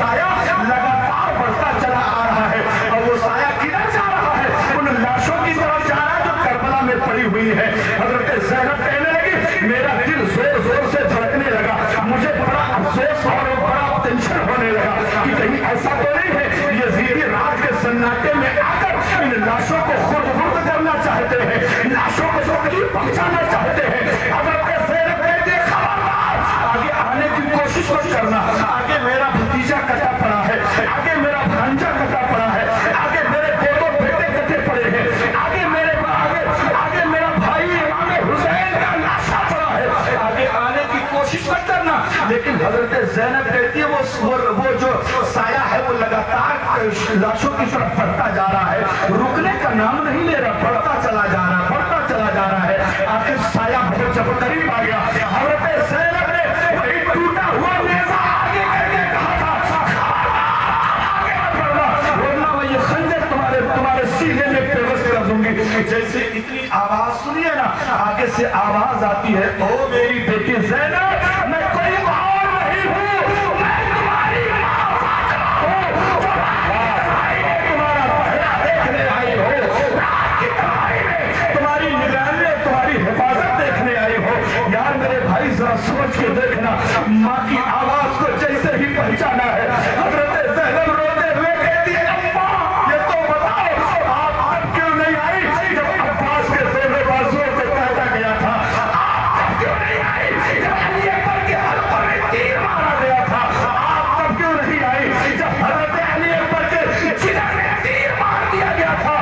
سایہ لگاتار بڑھتا چلا آ رہا ہے، اور وہ سایہ کدھر جا رہا ہے؟ ان لاشوں کی طرف جا رہا ہے جو کربلا میں پڑی ہوئی ہے۔ حضرت زینب کہنے لگی میرا دل زور زور سے دھڑکنے لگا، مجھے بڑا افسوس اور بڑا ٹینشن ہونے لگا کہ کہیں ایسا تو نہیں ہے یزیدی رات کے سناٹے میں آ کر ان لاشوں کو خرد خرد کرنا چاہتے ہیں، لاشوں کو تکلیف پہنچانا چاہتے ہیں۔ حضرت زینب کہتی ہے خبردار، آگے آنے کی کوشش مت کرنا، آگے میرا بھتیجا کٹا پڑا ہے، آگے میرا بھانجا کٹا پڑا ہے، آگے میرے دو بیٹے کٹے پڑے ہیں، آگے میرا بھائی امام حسین کا لاشا پڑا ہے، آگے آنے کی کوشش مت کرنا۔ لیکن حضرت زینب کہتی ہے وہ جو سایہ ہے وہ لگاتار لاشوں کی طرف بڑھتا جا رہا ہے، رکنے کا نام نہیں لے رہا، بڑھتا چلا جا رہا ہے، بڑھتا چلا جا رہا ہے۔ آخر سایہ بہت جب قریب آ گیا، حضرت زینب نے وہی ٹوٹا ہوا نیزہ آگے کر کے کہا تھا آگے مت بڑھنا ورنہ میں یہ خنجر تمہارے سینے میں پیوست کر دوں گی۔ جیسے اتنی آواز سنیے نا، آگے سے آواز آتی ہے او میری بیٹی زینب، میں کوئی اور نہیں ہوں، میں تمہاری ماں فاطمہ ہوں، تمہارا پہرا دیکھنے آئی ہو، رات کی تنہائی میں تمہاری نگرانی اور تمہاری حفاظت دیکھنے آئی ہو۔ یار میرے بھائی ذرا سوچ کے دیکھنا، ماں کی آواز کو جیسے ہی پہچانا ہے، حضرت زینب روتے ہوئے کہتی ہے اماں یہ تو بتاؤ آپ کیوں نہیں آئی جب عباس کے دونوں بازوؤں کو کاٹا گیا تھا، آپ کیوں نہیں آئی جب علی اکبر کے حلقوں میں تیر مارا گیا تھا، آپ کیوں نہیں آئی جب حضرت علی اکبر کے جگر میں تیر مار دیا گیا تھا،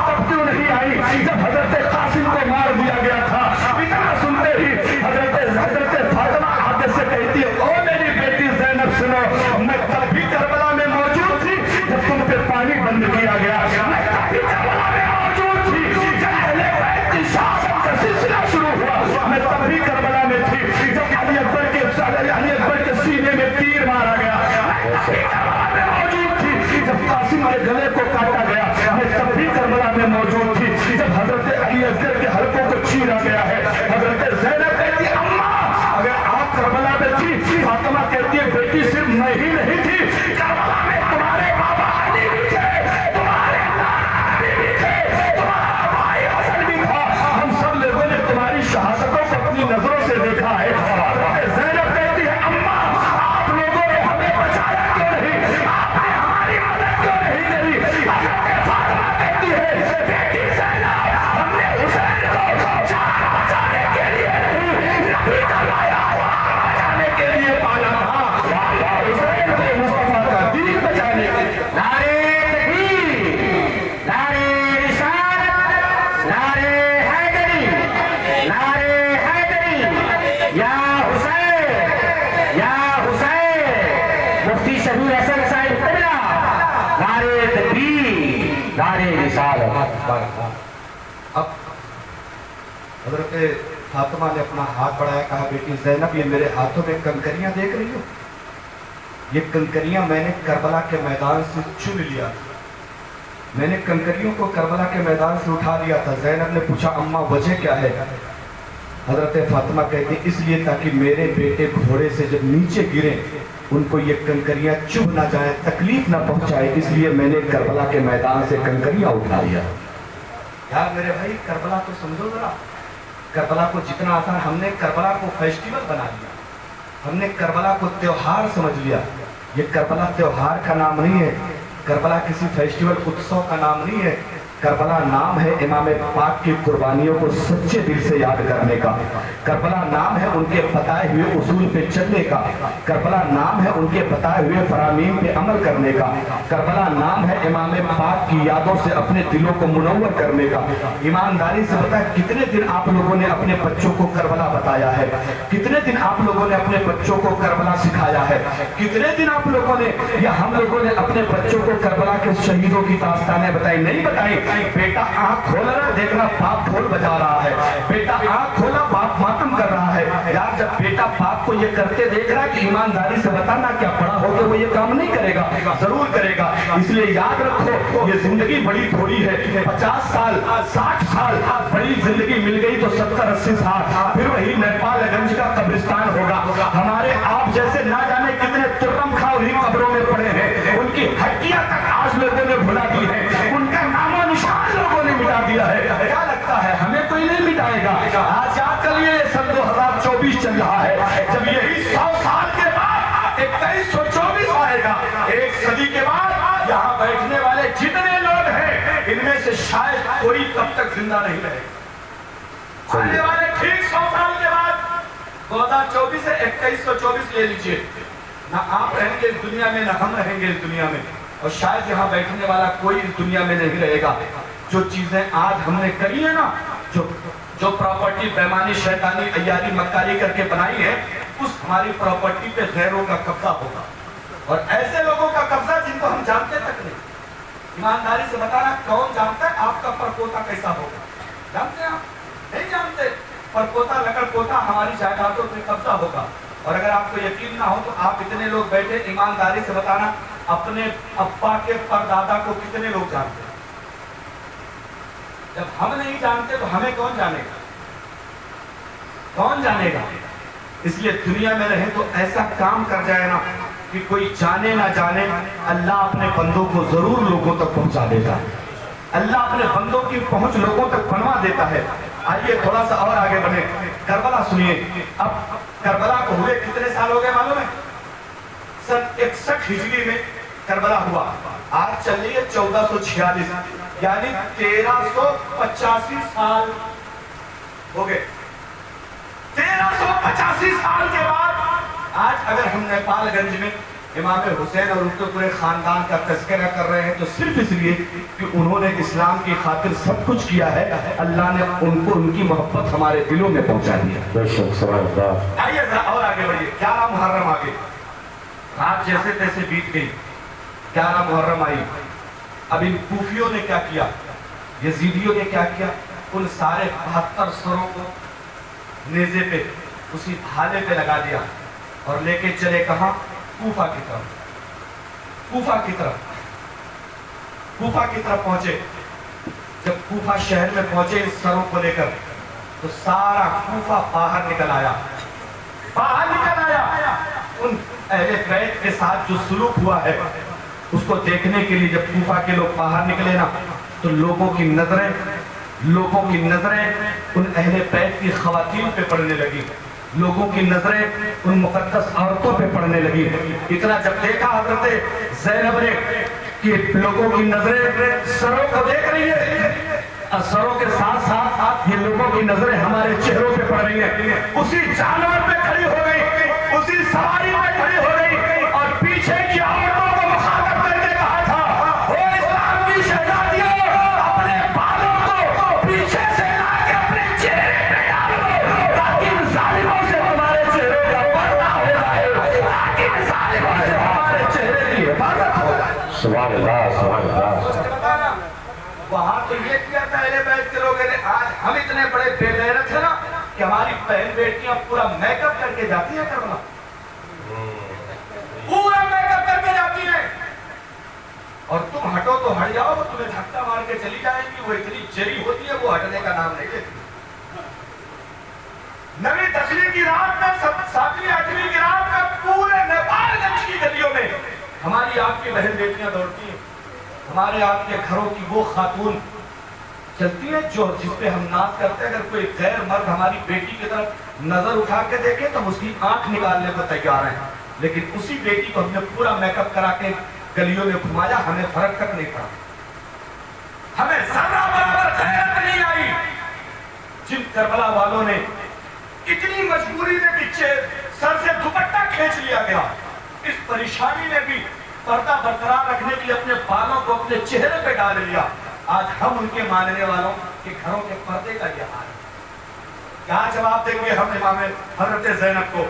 آپ کیوں نہیں آئی جب حضرت قاسم کو مار دیا گیا تھا۔ اتنا سنتے ہی حضرت فاطمہ آگے سے کہتی ہے او میری بیٹی زینب سنو، میں تب بھی کربلا میں موجود تھی جب تم پہ پانی بند کیا گیا، میں تب بھی کربلا میں موجود تھی جب اہل بیت کی شہادت کا سلسلہ شروع ہوا، میں تب بھی کربلا میں تھی جب علی اکبر کے سینے میں تیر مارا گیا، میں تب بھی کربلا میں موجود تھی جب قاسم کے گلے کو کاٹا گیا، میں تب بھی کربلا میں موجود تھی جب حضرت علی اصغر کے حلقوں کو چیرا گیا ہے۔ حضرت زینب کہتی ہے اماں اگر آپ کربلا میں تھی، فاطمہ کہتی ہے بیٹی صرف میں ہی نہیں تھی، کربلا میں تمہارے بابا علی بھی تھے، تمہارے نانا علی بھی تھے، تمہارا بھائی حسن بھی تھا، ہم سب لوگوں نے تمہاری شہادتوں کو اپنی نظروں سے دیکھا ہے۔ حضرت زینب کہتی ہے اماں آپ لوگوں نے ہمیں بچایا کیوں نہیں، آپ نے ہماری مدد کیوں نہیں کری۔ حضرت فاطمہ کہتی ہے بیٹی زینب ہم نے حسین کو جان بچانے کے لیے نہیں، نبی کا لایا بچانے کے لیے پالا تھا، حسین کو مصطفیٰ کا دین بچانے کے لیے۔ نعرے تکبیر، نعرے رسالت، نعرے حیدری، نعرے حیدری، یا حسین یا حسین، مفتی شبیر حسن صاحب قبلہ، نعرے تکبیر، نعرے رسالت۔ اب حضرت فاطمہ نے اپنا ہاتھ بڑھایا، کہا بیٹی زینب یہ میرے ہاتھوں میں کنکریاں دیکھ رہی ہو، یہ کنکریاں میں نے کربلا کے میدان سے چن لیا تھا، میں نے کنکریوں کو کربلا کے میدان سے اٹھا لیا تھا۔ زینب نے پوچھا اماں وجہ کیا ہے؟ حضرت فاطمہ کہتی اس لیے تاکہ میرے بیٹے گھوڑے سے جب نیچے گریں ان کو یہ کنکریاں چبھ نہ جائیں، تکلیف نہ پہنچائے، اس لیے میں نے کربلا کے میدان سے کنکریاں اٹھا لیا۔ یار میرے بھائی کربلا تو سمجھو ذرا، کربلا کو جتنا آسان، ہم نے کربلا کو فیسٹیول بنا لیا، ہم نے کربلا کو تیوہار سمجھ لیا۔ یہ کربلا تیوہار کا نام نہیں ہے، کربلا کسی فیسٹیول اتسو کا نام نہیں ہے، کربلا نام ہے امام پاک کی قربانیوں کو سچے دل سے یاد کرنے کا، کربلا نام ہے ان کے بتائے ہوئے اصول پہ چلنے کا، کربلا نام ہے ان کے بتائے ہوئے فرامین پہ عمل کرنے کا، کربلا نام ہے امام پاک کی یادوں سے اپنے دلوں کو منور کرنے کا۔ ایمانداری سے بتائیں کتنے دن آپ لوگوں نے اپنے بچوں کو کربلا بتایا ہے، کتنے دن آپ لوگوں نے اپنے بچوں کو کربلا سکھایا ہے، کتنے دن آپ لوگوں نے یا ہم لوگوں نے اپنے بچوں کو کربلا کے شہیدوں کی داستانیں بتائی نہیں بتائی؟ بیٹا آنکھ کھولا رہا دیکھنا باپ ڈھول بجا رہا ہے، بیٹا آنکھ کھولا باپ ماتم کر رہا ہے۔ یار جب بیٹا باپ کو یہ کرتے دیکھ رہا ہے کہ ایمانداری سے بتانا کیا بڑا ہو کے وہ یہ کام نہیں کرے گا، ضرور کرے گا۔ اس لیے یاد رکھو یہ زندگی بڑی تھوڑی ہے، 50 سال 60 سال بڑی زندگی مل گئی تو 70-80 سال پھر وہی نیپال گنج کا قبرستان ہوگا۔ ہمارے آپ جیسے نہ جانے کتنے ترم کھا انہیں قبروں میں उनकी हड्डियां तक आज लोगों ने भुला दी है, उनका नामो निशान लोगों ने मिटा दिया है। क्या लगता है हमें कोई नहीं मिटाएगा? आज याद करिए सन 2024 चल रहा है, जब यही 100 साल के बाद 2124 आएगा, एक सदी के बाद यहाँ बैठने वाले जितने लोग हैं इनमें से शायद कोई तब तक जिंदा नहीं रहेगा। आने वाले ठीक 100 साल के बाद 2024 से 2124 ले लीजिए, ना आप रहेंगे इस दुनिया में, ना हम रहेंगे इस दुनिया में, और शायद यहाँ बैठने वाला कोई इस दुनिया में नहीं रहेगा। जो चीजें आज हमने करी है ना, जो प्रॉपर्टी बेईमानी शैतानी अय्यारी मक्कारी करके बनाई है, उस हमारी प्रॉपर्टी पे गैरों का कब्जा होगा, और ऐसे लोगों का कब्जा जिनको हम जानते तक नहीं। ईमानदारी से बताना, कौन जानता है आपका परपोता कैसा होगा? जानते हैं आप? नहीं जानते। परपोता लकड़पोता हमारी जायदादों पे कब्जा होगा। और अगर आपको यकीन ना हो तो आप इतने लोग बैठे, ईमानदारी से बताना, अपने अब्बा के परदादा को कितने लोग जानते हैं? जब हम नहीं जानते तो हमें कौन जानेगा? कौन जानेगा? इसलिए दुनिया में रहे तो ऐसा काम कर जाए ना कि कोई जाने ना जाने, अल्लाह अपने बंदों को जरूर लोगों तक पहुंचा देता है। अल्लाह अपने बंदों की पहुंच लोगों तक बनवा देता है। आइए थोड़ा सा और आगे बढ़े, करबला सुनिए। अब करबला को हुए कितने साल हो गए मालूम है? सन 61 हिजरी में करबला हुआ। आज चल रही है 1446, यानी 1385 साल हो गए। 1385 साल के बाद आज अगर हम नेपालगंज में इमाम हुसैन और उनके पूरे खानदान का तज़किरा कर रहे हैं तो सिर्फ इसलिए कि उन्होंने इस्लाम की खातिर सब कुछ किया है, अल्लाह ने उनको उनकी मोहब्बत हमारे दिलों में पहुंचा दी है। आइए और आगे बढ़िए। 11 मुहर्रम आगे, रात जैसे तैसे बीत गई, 11 मुहर्रम आई। अब इन कूफियों ने क्या किया, यजीदियों ने क्या किया? उन सारे 72 सरों को नेज़े पे, उसी भाले पे लगा दिया और लेके चले कहाँ? कूफा की तरफ। कूफा की तरफ पहुंचे। जब कूफा शहर में पहुंचे इस सरों को लेकर, तो सारा कूफा बाहर निकल आया। उन अहले बैत के साथ जो सुलूक हुआ है उसको देखने के लिए जब कूफा के लोग बाहर निकले ना, तो लोगों की नजरें उन अहले बैत की खवातीन पे पड़ने लगी, लोगों की नजरें उन मुकद्दस औरतों पे पड़ने लगी। इतना जब देखा हज़रत ज़ैनब ने कि लोगों की नजरें सरों को देख रही है, और सरों के साथ साथ ये लोगों की नजरें हमारे चेहरों पे पड़ रही है, उसी जानवर पे खड़ी हो गई, उसी सवारी पे खड़ी हो गई और पीछे की औरतों को मुखातब करके कहा था, ओ इस्लाम की शहजादियों, अपने बालों को पीछे से लाके अपने चेहरे पे डालो, ताकि इन जालिमों से हमारे चेहरे का पर्दा हो जाए, ताकि इन जालिमों से हमारे चेहरे की हिफाजत हो जाए। सुभान अल्लाह, सुभान अल्लाह। वहां तो ये किया था अहले बैत के लोगों ने, आज हम इतने बड़े बेगैरत है ना कि हमारी बहन बेटियां पूरा मेकअप करके जाती है करबला, पूरा मेकअप करके जाती है, और तुम हटो तो हट जाओ, वो तुम्हें धक्का मार के चली जाएंगी, वो इतनी जरी होती है, वो हटने का नाम नहीं लेती। नवी 10वीं की रात में, 7वीं 8वीं की रात में पूरे नेपालगंज की गलियों में हमारी आपकी बहन बेटियां दौड़ती हैं, हमारे आपके घरों की वो खातून चलती है जो जिसपे हम नाज करते हैं। अगर कोई गैर मर्द हमारी बेटी की तरफ नजर उठा के देखे तो हम उसकी आंख निकालने को तैयार हैं, लेकिन उसी बेटी को हमने पूरा मेकअप करा के गलियों में घुमाया, हमें फर्क तक नहीं पड़ा, हमें जरा बराबर गैरत नहीं आई। जिन करबला वालों ने इतनी मजबूरी में पीछे सर से दुपट्टा खींच लिया गया, इस परेशानी में भी पर्दा बरकरार रखने के लिए अपने बालों को अपने चेहरे पे डाल लिया, आज हम उनके मानने वालों के घरों के पर्दे का यह हाल है। क्या जवाब देंगे हम इमाम हजरत ज़ैनब को,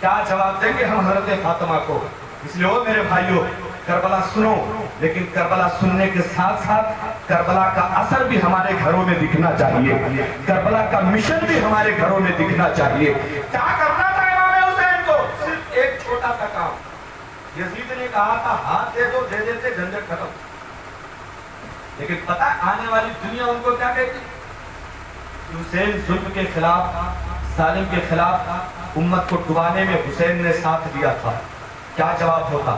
क्या जवाब देंगे हम हजरत फातिमा को? इसलिए ओ मेरे भाइयों, करबला सुनो, लेकिन करबला सुनने के साथ साथ करबला का असर भी हमारे घरों में दिखना चाहिए, करबला का मिशन भी हमारे घरों में दिखना चाहिए। क्या करना था इमाम हुसैन को? सिर्फ एक छोटा सा काम। यजीद ने कहा था हाथ दे दो, दे देते, झंझट खत्म। लेकिन पता है आने वाली दुनिया उनको क्या कहती? हुसैन जुल्म के खिलाफ, जालिम के खिलाफ उम्मत को डुबाने में हुसैन ने साथ दिया था। क्या जवाब होता?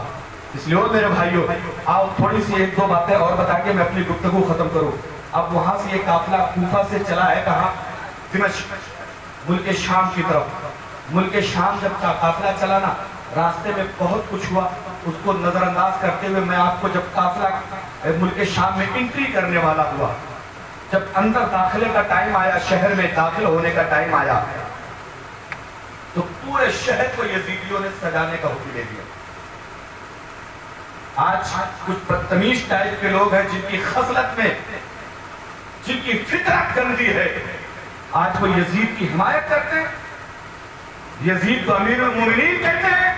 इसलिए और मेरे भाइयों, आओ थोड़ी सी एक दो बातें और बता के मैं अपनी गुफ्तगू खत्म करूं। अब वहां से ये काफिला कूफा से चला है कहाँ? दिमश्क, मुल्क शाम की तरफ। मुल्क शाम जब काफिला चला ना, रास्ते में बहुत कुछ हुआ, उसको नजरअंदाज करते हुए मैं आपको जब काफिला मुल्क शाम में एंट्री करने वाला हुआ, जब अंदर दाखिले का टाइम आया, शहर में दाखिल होने का टाइम आया, तो पूरे शहर को यजीदियों ने सजाने का हुक्म दे दिया। आज कुछ बदतमीज टाइप के लोग हैं जिनकी खसलत में, जिनकी फितरत गंदी है, आज वो यजीद की हिमायत करते हैं, यजीद को अमीरुल मोमिनीन कहते हैं,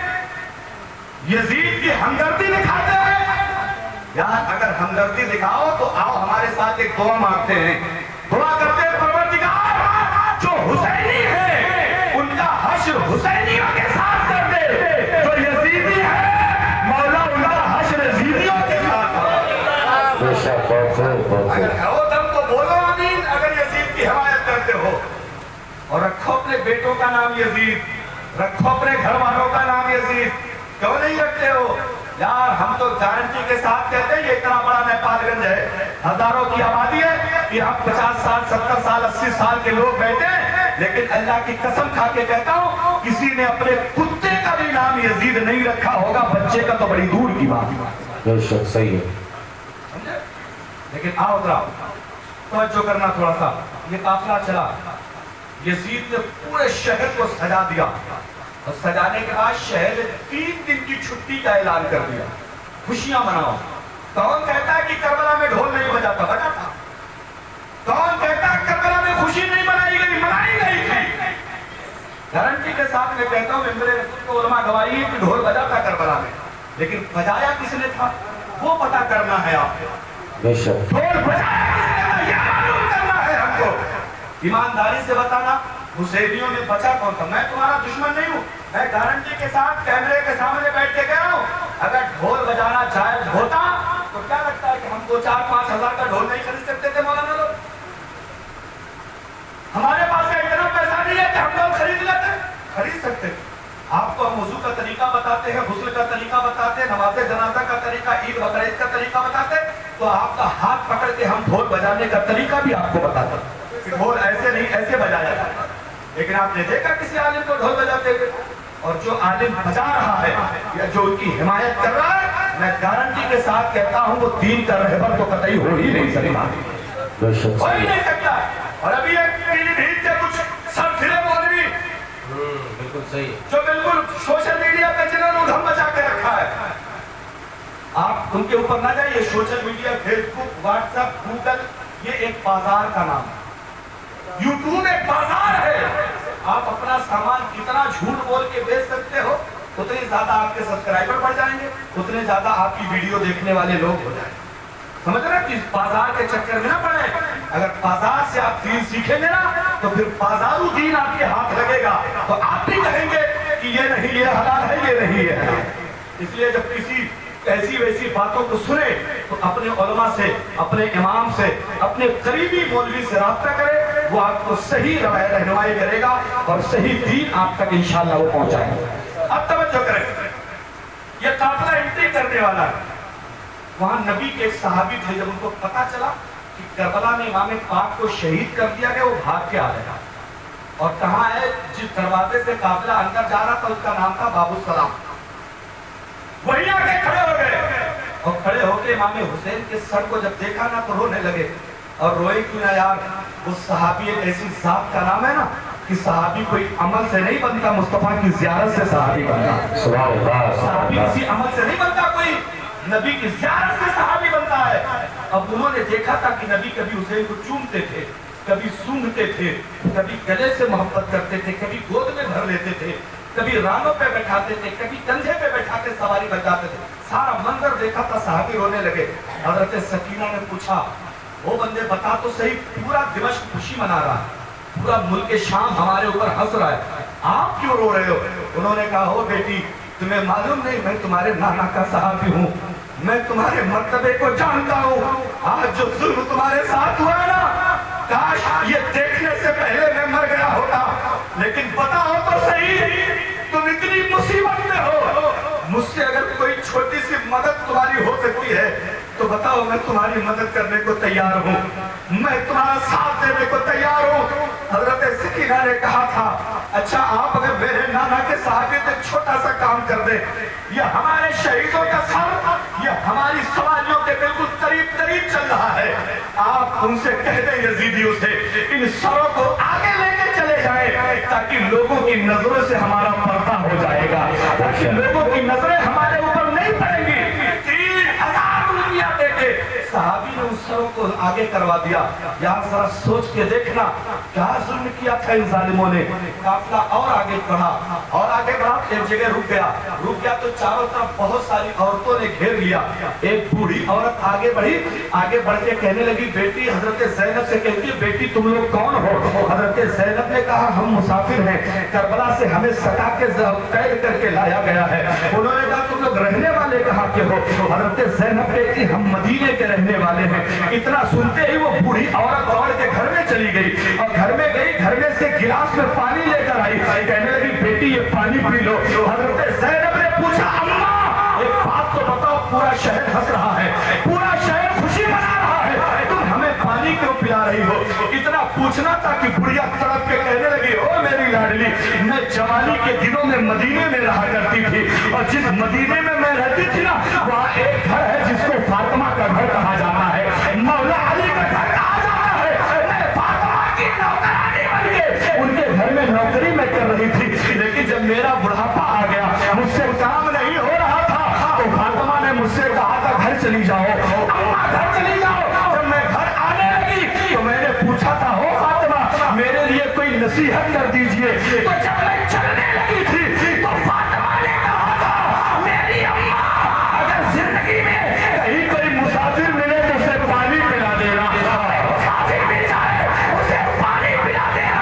यजीद की हमदर्दी दिखाते हैं। यार अगर हमदर्दी दिखाओ तो आओ हमारे साथ एक दुआ मांगते हैं, दुआ करते हैं, परवरदिगार जो हुसैनी है उनका हश्र हुसैनियों के साथ कर दे, जो यजीदी है मौला उनका हश्र यजीदियों के साथ। अगर हो दम तो बोलो आमीन, अगर यजीद की हिमायत करते हो। और रखो अपने बेटों का नाम यजीद, रखो अपने घर वालों का नाम यजीद। क्यों नहीं रखते हो यार? हम तो गारंटी के साथ कहते हैं, ये इतना बड़ा नेपालगंज है, हजारों की आबादी है, कि हम 50 साल 70 साल 80 साल के लोग बैठे हैं, लेकिन अल्लाह की कसम खा के कहता हूँ किसी ने अपने कुत्ते का भी नाम यजीद नहीं रखा होगा, बच्चे का तो बड़ी दूर की बात है। सही है, समझे? लेकिन आओ जरा तवज्जो करना थोड़ा सा। ये काफिला चला, यजीद ने पूरे शहर को सजा दिया, और सजाने के बाद शहर में 3 दिन की छुट्टी का ऐलान कर दिया, खुशियां मनाओ। कौन कहता है कि करबला में ढोल नहीं बजाता? बजाता। कौन कहता है करबला में खुशी नहीं मनाई गई? मनाई गई थी। गारंटी के साथ मैं कहता हूँ, मेरे उलमा गवाही है कि ढोल बजाता करबला में, लेकिन बजाया किसने था वो पता करना है आपको। ढोल बजाया किसने था ये मालूम करना है हमको। ईमानदारी से बताना, हुसैनियों में बचा कौन था? मैं तुम्हारा दुश्मन नहीं हूँ, मैं गारंटी के साथ कैमरे के सामने बैठ के कह रहा हूँ, अगर ढोल बजाना जायज होता तो क्या लगता है कि हम 2-4-5 हजार का ढोल नहीं खरीद सकते थे मौलाना लोग? हमारे पास का इतना पैसा नहीं है कि हम लोग खरीद लेते, खरीद सकते। आपको हम वुजू का तरीका बताते हैं, गुस्ल का तरीका बताते हैं, नमाज़े जनाजा का तरीका, ईद बकरीद का तरीका बताते हैं, तो आपका हाथ पकड़ के हम ढोल बजाने का तरीका भी आपको बताते हैं कि ढोल ऐसे नहीं ऐसे बजाया जाता। लेकिन आपने देखा किसी आलिम को ढोल बजाते हुए? और जो आलिम बजा रहा है या जो उनकी हिमायत कर रहा है, मैं गारंटी के साथ कहता हूँ वो दीन का रहबर तो कतई हो ही नहीं सकता, हो ही नहीं सकता। और अभी एक पीलीभीत के कुछ सरफिरे मौलवी, बिल्कुल सही है, जो बिल्कुल सोशल मीडिया पे जिन्होंने उधम मचा के रखा है, आप उनके ऊपर ना जाइए। Social media, Facebook, WhatsApp, Google, ये एक बाजार का नाम है, यूट्यूब एक बाजार है। आप अपना सामान कितना झूठ बोल के बेच सकते हो, उतने ज्यादा आपके सब्सक्राइबर बढ़ जाएंगे, उतने ज्यादा आपकी वीडियो देखने वाले लोग हो जाएंगे। समझ रहे कि बाजार के चक्कर में ना पड़े। अगर बाजार से आप दीन सीखेंगे ना, तो फिर बाजारू दीन आपके हाथ लगेगा, तो आप भी कहेंगे कि ये नहीं, ये हलाल है, ये नहीं है। इसलिए जब किसी ऐसी वैसी बातों को सुने तो अपने उलमा से, अपने इमाम से, अपने करीबी मौलवी से राब्ता करे, वो आपको सही रहनुमाई करेगा और सही दीन आप तक इंशाअल्लाह वो पहुंचाएगा। अब तवज्जो करें, ये काफिला एंट्री करने वाला है। वहां नबी के एक सहाबी थे, जब उनको पता चला कि करबला में इमाम पाक को शहीद कर दिया गया, वो भाग के आ गया। और कहाँ है? जिस दरवाजे से काफिला अंदर जा रहा था उसका नाम था बाबू सलाम। वहीं आके खड़े हो गए, और खड़े होके इमाम हुसैन के सर को जब देखा ना तो रोने लगे। और रोए क्यों ना यार? उस सहाबी एक ऐसी जात का नाम है ना कि सहाबी कोई अमल से नहीं बनता, मुस्तफा की ज़ियारत से सहाबी बनता। सहाबी किसी अमल से नहीं बनता, कोई नबी की ज़ियारत से सहाबी बनता है। अब उन्होंने देखा था कि नबी कभी हुसैन को चूमते थे, कभी सूंघते थे, कभी गले से मोहब्बत करते थे, कभी गोद में भर लेते थे, कभी रानों पे बैठाते थे, कभी कंधे पे बैठाते सवारी बजाते थे। सारा मंजर देखा था, सहाबी रोने लगे। हज़रत सकीना ने पूछा, वो बंदे बता तो सही, पूरा दिमश्क खुशी मना रहा है, पूरा मुल्क शाम हमारे ऊपर हंस रहा है, आप क्यों रो रहे हो? उन्होंने कहा, हो बेटी, तुम्हें मालूम नहीं मैं तुम्हारे नाना का सहाबी हूँ, मैं तुम्हारे मर्तबे को जानता हूँ। आज जो जुल्म तुम्हारे साथ हुआ ना, काश ये देखने से पहले मैं मर गया होता। लेकिन बताओ तो सही, तुम इतनी मुसीबत में हो, मुझ से अगर कोई छोटी सी मदद तुम्हारी हो सकती है तो बताओ, मैं तुम्हारी मदद करने को तैयार हूँ, मैं तुम्हारा साथ देने को तैयार हूँ। हजरत सकीना ने कहा था, अच्छा आप अगर मेरे नाना के साथ तो छोटा सा काम कर दे, यह हमारे शहीदों का सर, यह हमारी सवालियों के बिल्कुल करीब करीब चल रहा है, आप उनसे कह दें यजीदियों से इन सरों को आगे लेके चले जाए, ताकि लोगों की नजरों से हमारा पर्दा हो जाएगा, ताकि लोगों की नजरें हमारे ऊपर नहीं पड़ेंगी। 3000 रुपया देके सहाबी ने उस सरों को आगे करवा दिया। यार जरा सोच के देखना क्या जुल्म किया था इन जालिमों ने। काफिला और आगे बढ़ा और आगे बढ़ा, एक जगह रुक गया तो चारों तरफ बहुत सारी औरतों ने घेर लिया। एक बूढ़ी औरत आगे बढ़ी, आगे बढ़ के कहने लगी, बेटी हजरत ज़ैनब से कहती है, बेटी तुम लोग कौन हो? हजरत ज़ैनब ने कहा, हम मुसाफिर हैं, करबला से हमें सटा के कैद करके लाया गया है। उन्होंने कहा, तुम लोग रहने वाले कहाँ के हो? हजरत ज़ैनब कहती, हम मदीने के रहने वाले हैं। इतना सुनते ही वो बूढ़ी औरत दौड़ के घर में चली गई और घर में गई, घर में से गिलास में पानी लेकर आई, कहने लगी, बेटी ये पानी पी लो। हजरत ज़ैनब ने पूछा, अम्मा एक बात तो बताओ, पूरा शहर हंस रहा है, पूरा शहर खुशी मना रहा है, तुम हमें पानी क्यों पिला रही हो? इतना पूछना था कि बुढ़िया तड़प के कहने लगी, ओ मेरी लाडली, मैं जवानी के दिनों में मदीने में रहा करती थी, और जिस मदीने में मैं रहती थी ना, वहाँ एक घर है जिसको फातिमा का घर कहा जाता है, मौला अली का घर कहा जाता है। मैं फातिमा की नौकरानी बन के उनके घर में नौकरी में कर रही थी, लेकिन जब मेरा बुढ़ापा आ गया, मुझसे काम नहीं हो रहा था, तो फातिमा ने मुझसे कहा था, घर चली जाओ, अम्मा घर चली जाओ। जब मैं घर आने लगी तो मैंने पूछा था, हो फातिमा मेरे लिए कोई नसीहत कर दीजिए। तो जब मैं चलने लगी थी तो फातिमा ने कहा था, मेरी अम्मा अगर जिंदगी में कहीं कोई मुसाफिर मिले तो उसे पानी पिला देना, मुसाफिर मिल जाए उसे पानी पिला देना।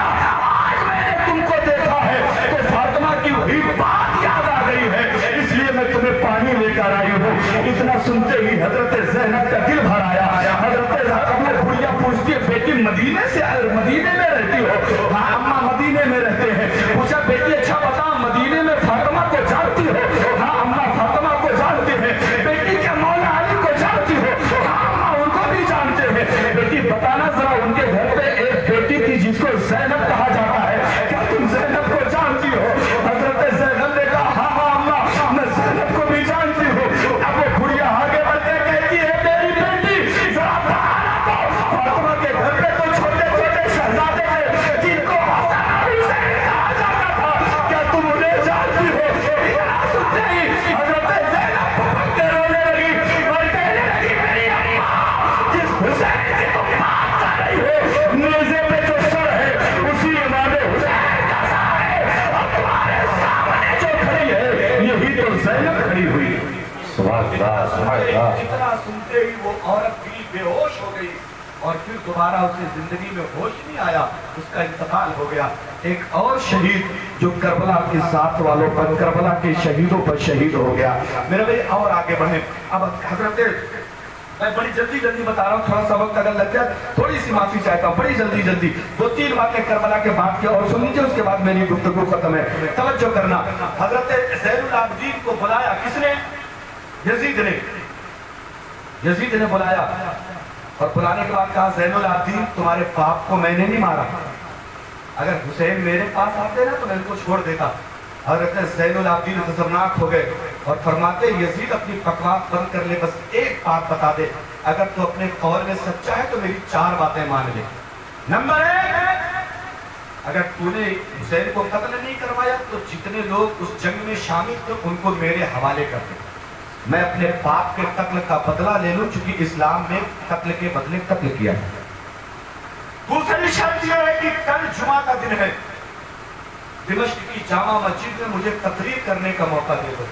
आज मैंने तुमको देखा है तो फातिमा की वही बात याद आ गई है, इसलिए मैं तुम्हें पानी लेकर आई हूँ। इतना सुनते ही हजरत ज़ैनब का दिल भर आया। हजरत ज़ैनब बुढ़िया पूछती है, बेटी मदीने में रहती हो? हाँ अम्मा मदीने में रहते हैं। पूछा, बेटी अच्छा बताओ, मदीने में फातिमा को जानती हो? हाँ अम्मा फातिमा को जानते हैं। बेटी क्या मौला अली को जानती हो? हाँ अम्मा उनको भी जानते हैं। बेटी बताना जरा, उनके घर पे एक बेटी थी जिसको ज़ैनब कहा जाता है, क्या तुम ज़ैनब को जानती हो? हजरत ज़ैनब ने कहा, हाँ हाँ अम्मा मैं ज़ैनब को भी जानती हूँ। अब वो बुढ़िया आगे बढ़ते कहती है, मेरी बेटी जरा बताना तो, फातिमा के घर पे तो छोटे छोटे शहजादे थे जिनको हसन अली ज़ैन कहा जाता था, क्या तुम उन्हें जानती हो? इतना सुनते ही हजरत ज़ैनब फपक के रोने लगी और कहने लगी, मेरी अम्मा जिस हुसैन की तुम बात कर रही हो, नेज़े पे जो सर है उसी इमाम हुसैन का सर है, और तुम्हारे सामने जो खड़ी है यही तो ज़ैनब खड़ी हुई। इतना सुनते ही वो औरत भी बेहोश हो गई और फिर दोबारा उसे जिंदगी में होश नहीं आया, उसका इंतकाल हो गया। एक और शहीद जो करबला के साथ वालों पर, करबला के शहीदों पर शहीद हो गया। मेरे भाई और आगे बढ़े। अब हजरत, मैं बड़ी जल्दी बता रहा हूँ, थोड़ा सा वक्त अगर लग जाए थोड़ी सी माफी चाहता हूँ, बड़ी जल्दी 2-3 बातें करबला के बाद की और सुन लीजिए, उसके बाद मेरी गुफ्तगू खत्म है। तवज्जो करना, हजरत ज़ैनुल आबिदीन को बुलाया किसने? यजीद ने बुलाया और बुलाने के बाद कहा, ज़ैनुल आबिदीन तुम्हारे बाप को मैंने नहीं मारा, अगर हुसैन मेरे पास आते ना तो मैं इनको छोड़ देता। हजरत ज़ैनुल आबिदीन खतरनाक हो गए और फरमाते, यजीद अपनी बकवास बंद कर ले, बस एक बात बता दे, अगर तू अपने कौल में सच्चा है तो मेरी 4 बातें मान ले। नंबर 1, अगर तूने हुसैन को कत्ल नहीं करवाया तो जितने लोग उस जंग में शामिल थे उनको मेरे हवाले कर दे, मैं अपने बाप के कत्ल का बदला ले लूं, चूंकि इस्लाम में कत्ल के बदले कत्ल किया है। दूसरी शर्त यह है कि कल जुमा का दिन है, दिमश्क की जामा मस्जिद में मुझे तकरीर करने का मौका दे दो।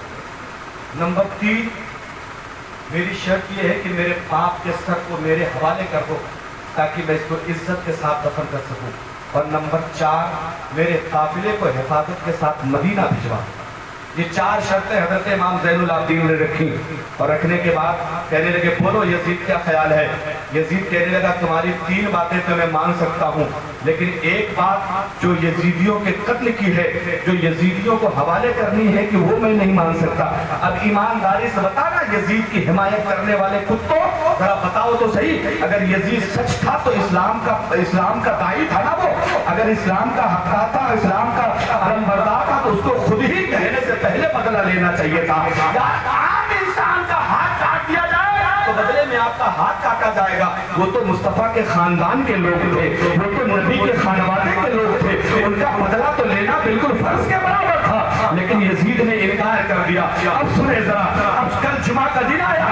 नंबर 3, मेरी शर्त यह है कि मेरे बाप के सर को मेरे हवाले कर दो ताकि मैं इसको इज्जत के साथ दफन कर सकूं। और नंबर 4, मेरे काफिले को हिफाजत के साथ मदीना भिजवा। ये 4 शर्तें हजरत इमाम ज़ैनुल आबिदीन ने रखी और रखने के बाद कहने लगे, बोलो यजीद क्या ख्याल है? यजीद कहने लगा, तुम्हारी 3 बातें तो मैं मान सकता हूँ, لیکن ایک بات جو یزیدیوں کے قتل کی ہے, جو یزیدیوں کو حوالے کرنی ہے, کہ وہ میں نہیں مان سکتا. اب ایمانداری سے بتانا, یزید کی حمایت کرنے والے کتوں, ذرا بتاؤ تو صحیح, اگر یزید سچ تھا تو اسلام کا داعی تھا نا وہ, اگر اسلام کا حقدار تھا, اسلام کا علمبردار تھا, تو اس کو خود ہی کہنے سے پہلے بدلہ لینا چاہیے تھا. عام انسان کا ہاتھ کاٹ دیا جائے تو بدلے میں آپ کا ہاتھ کاٹا جائے گا. وہ تو مصطفیٰ کے خاندان کے لوگ تھے, وہ تو نبی کے خانوادے کے لوگ تھے, ان کا بدلہ تو لینا بالکل فرض کے برابر تھا, لیکن یزید نے انکار کر دیا. اب سنیں ذرا, اب کل جمعہ کا دن آیا,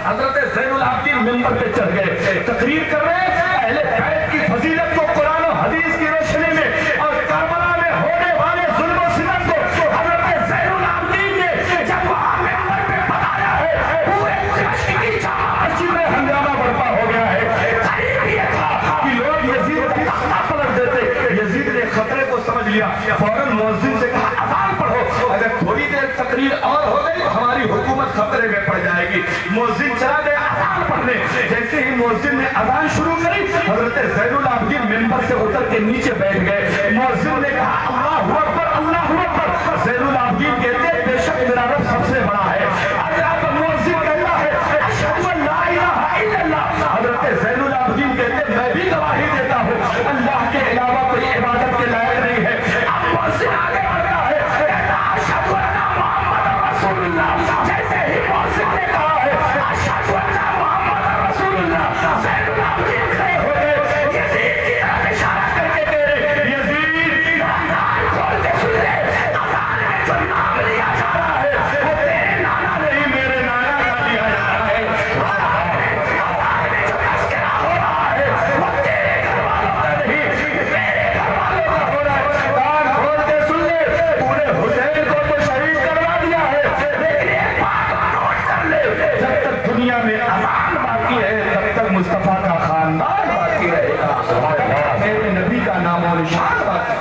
حضرت زین العابدین منبر پہ چڑھ گئے, تقریر کر رہے ہیں اہل بیت کی فضیلت کو قرآن و حدیث کی روشنی میں, اور کربلا میں ہونے والے ظلم و ستم کو حضرت زین العابدین نے جب وہاں منبر پہ بتایا ہے, پورے دمشق کی مسجد میں ہنگامہ برپا ہو گیا ہے. قریب یہ تھا کہ لوگ یزید کا تختہ پلٹ دیتے. یزید نے خطرے کو سمجھ لیا, فوراً مؤذن سے کہا اذان پڑھو, اگر تھوڑی دیر تقریر اور ہو گئی تو ہماری حکومت خطرے میں پڑ جائے گی. مؤذن چلا گیا اذان پڑھنے. جیسے ہی مؤذن نے اذان شروع کری, حضرت زین العابدین منبر سے اتر کے نیچے بیٹھ گئے. مؤذن نے کہا اللہ اکبر, اللہ اکبر. زین العابدین کہتے ہیں بے شک میرا رب سب سے بڑا ہے. اگر مؤذن کہتا ہے اشہد ان لا الہ الا اللہ, حضرت زین العابدین کہتے ہیں میں بھی گواہی دیتا ہوں اللہ کے علاوہ کوئی عبادت کے لائق نہیں ہے. اب مؤذن آگے بڑھتا ہے, کہتا اشہد ان محمد رسول اللہ. جیسے ہی مؤذن نے کہا ہے اشہد ان محمد رسول اللہ, زین العابدین کھڑے ہو گئے, یزید کی طرف اشارہ کر کے کہہ رہے یزید اذان کھول کے سن لے, اذان میں جو نام لیا جا رہا ہے وہ تیرے نانا نہیں میرے نانا کا لیا جا رہا ہے. اذان میں جو تذکرہ ہو رہا ہے وہ تیرے گھر والوں کا نہیں میرے گھر والوں کا ہو رہا ہے. کان کھول کے سن لے, پورے حسین کو تو شہید کروا دیا ہے, لیکن ایک بات نوٹ کر لے, جب تک دنیا میں اذان باقی ہے تب تک مصطفیٰ کا خاندان باقی رہے گا, میرے نبی کا نام و نشان باقی